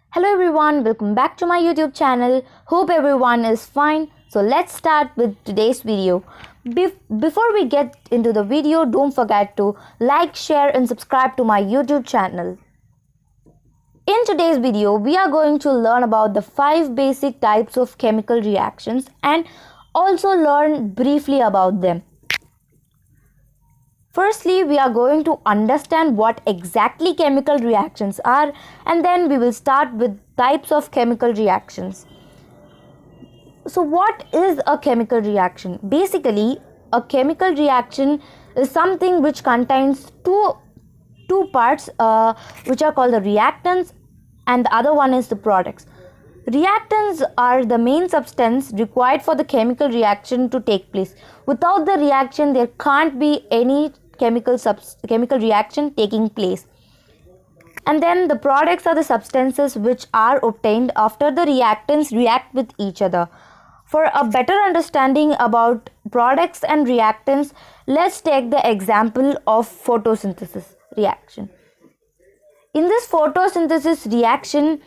Hello everyone, welcome back to my YouTube channel. Hope everyone is fine. So let's start with today's video. Before we get into the video, don't forget to like, share and subscribe to my YouTube channel. In today's video, we are going to learn about the 5 basic types of chemical reactions and also learn briefly about them. Firstly, we are going to understand what exactly chemical reactions are, and then we will start with types of chemical reactions. So what is a chemical reaction? Basically, a chemical reaction is something which contains two parts which are called the reactants, and the other one is the products. Reactants are the main substance required for the chemical reaction to take place. Without the reaction, there can't be any chemical reaction taking place. And then the products are the substances which are obtained after the reactants react with each other. For a better understanding about products and reactants, let's take the example of photosynthesis reaction. In this photosynthesis reaction,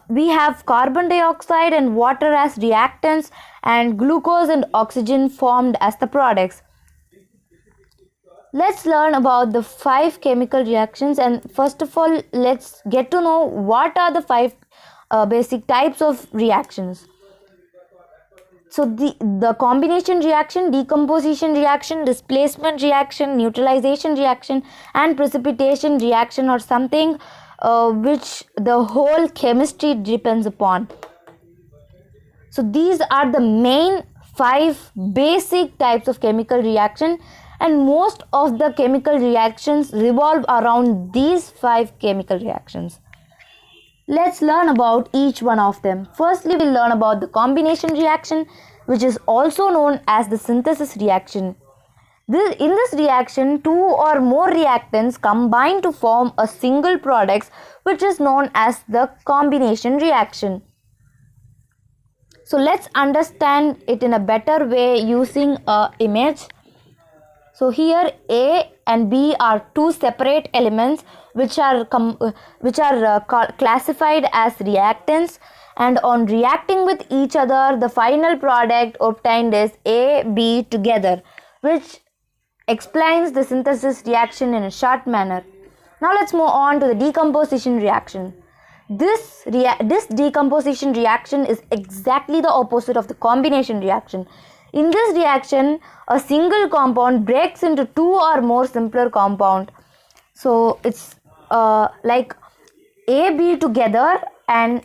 we have carbon dioxide and water as reactants and glucose and oxygen formed as the products. Let's learn about the 5 chemical reactions, and first of all, let's get to know what are the 5 basic types of reactions. So the combination reaction, decomposition reaction, displacement reaction, neutralization reaction and precipitation reaction are something which the whole chemistry depends upon. So these are the main 5 basic types of chemical reaction, and most of the chemical reactions revolve around these 5 chemical reactions. Let's learn about each one of them. Firstly, we'll learn about the combination reaction, which is also known as the synthesis reaction. In this reaction, 2 or more reactants combine to form a single product, which is known as the combination reaction. So let's understand it in a better way using an image. So here A and B are 2 separate elements which are classified as reactants, and on reacting with each other, the final product obtained is A, B together, which explains the synthesis reaction in a short manner. Now let's move on to the decomposition reaction. This decomposition reaction is exactly the opposite of the combination reaction. In this reaction, a single compound breaks into 2 or more simpler compounds. So it's like A, B together, and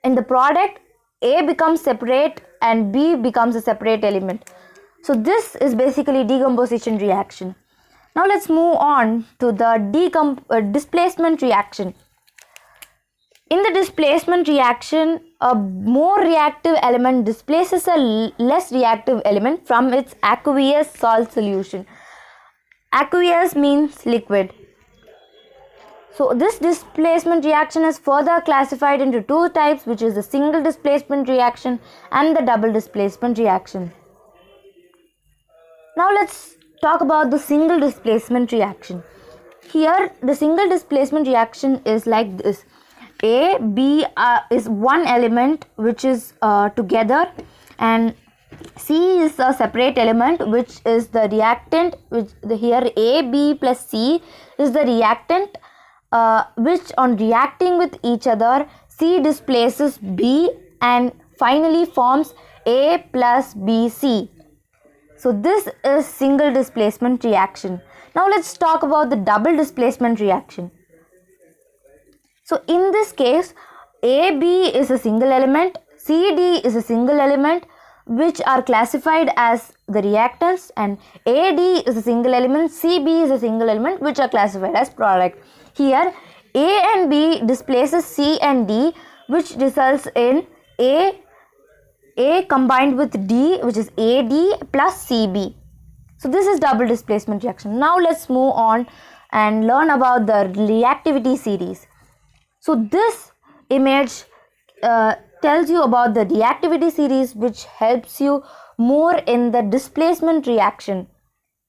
in the product, A becomes separate and B becomes a separate element. So this is basically decomposition reaction. Now let's move on to the displacement reaction. In the displacement reaction, a more reactive element displaces a less reactive element from its aqueous salt solution. Aqueous means liquid. So this displacement reaction is further classified into 2 types, which is the single displacement reaction and the double displacement reaction. Now let's talk about the single displacement reaction. Here the single displacement reaction is like this. A, B is one element which is together, and C is a separate element which is the reactant, which here A, B plus C is the reactant, which on reacting with each other, C displaces B and finally forms A plus BC. So this is single displacement reaction. Now let's talk about the double displacement reaction. So in this case, AB is a single element, CD is a single element which are classified as the reactants, and AD is a single element, CB is a single element which are classified as product. Here A and B displaces C and D, which results in A combined with D, which is AD plus CB. So this is double displacement reaction. Now let's move on and learn about the reactivity series. So this image tells you about the reactivity series, which helps you more in the displacement reaction.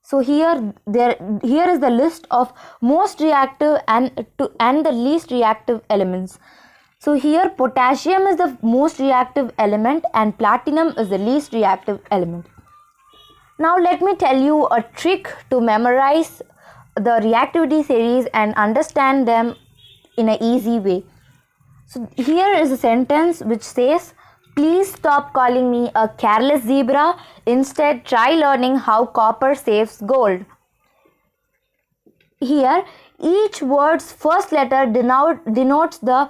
So here is the list of most reactive and the least reactive elements. So here potassium is the most reactive element and platinum is the least reactive element. Now let me tell you a trick to memorize the reactivity series and understand them in an easy way. So here is a sentence which says, please stop calling me a careless zebra. Instead, try learning how copper saves gold. Here, each word's first letter denotes the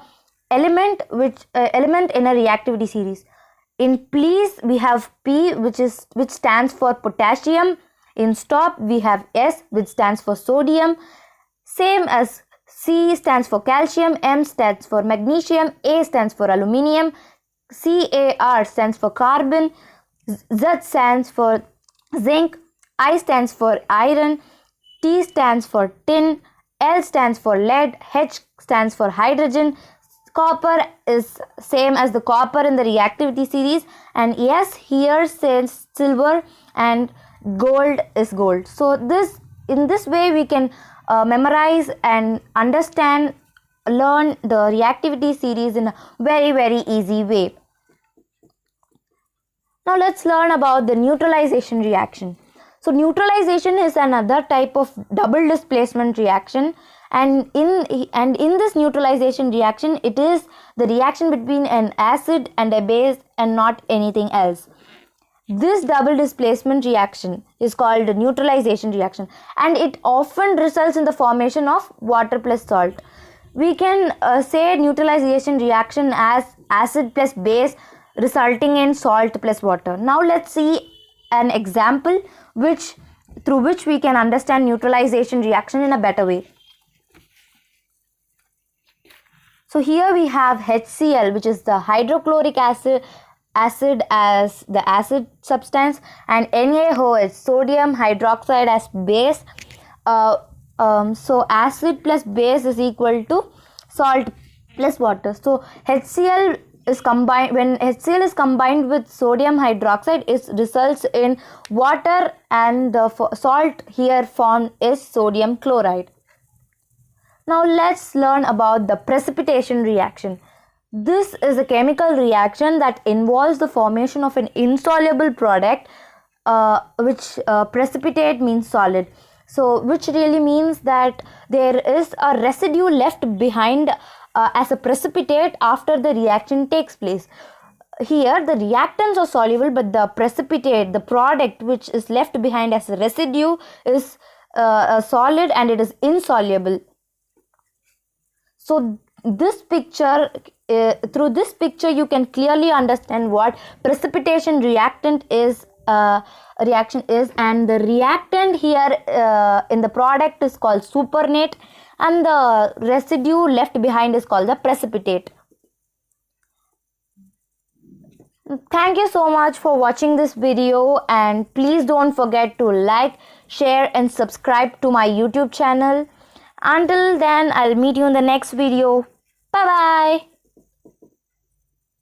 element in a reactivity series. In please, we have P, which stands for potassium. In stop, we have S, which stands for sodium. Same as C stands for calcium, M stands for magnesium, A stands for aluminium, CAR stands for carbon, Z stands for zinc, I stands for iron, T stands for tin, L stands for lead, H stands for hydrogen. Copper is same as the copper in the reactivity series, and yes, here says silver, and gold is gold. So in this way we can memorize and understand, learn the reactivity series in a very, very easy way. Now let's learn about the neutralization reaction. So neutralization is another type of double displacement reaction, and in this neutralization reaction, it is the reaction between an acid and a base and not anything else. This double displacement reaction is called a neutralization reaction, and it often results in the formation of water plus salt. We can say neutralization reaction as acid plus base resulting in salt plus water. Now let's see an example through which we can understand neutralization reaction in a better way. So here we have HCl, which is the hydrochloric acid as the acid substance, and NaOH, sodium hydroxide, as base. So acid plus base is equal to salt plus water. So HCl is combined, when HCl is combined with sodium hydroxide, it results in water, and the salt here formed is sodium chloride. Now let's learn about the precipitation reaction. This is a chemical reaction that involves the formation of an insoluble product, which precipitate means solid. So which really means that there is a residue left behind as a precipitate after the reaction takes place. Here the reactants are soluble, but the precipitate, the product which is left behind as a residue, is solid and it is insoluble. So this picture, through this picture you can clearly understand what precipitation reactant is, reaction is, and the reactant here in the product is called supernatant, and the residue left behind is called the precipitate. Thank you so much for watching this video, and please don't forget to like, share and subscribe to my YouTube channel. Until then, I'll meet you in the next video. Bye bye.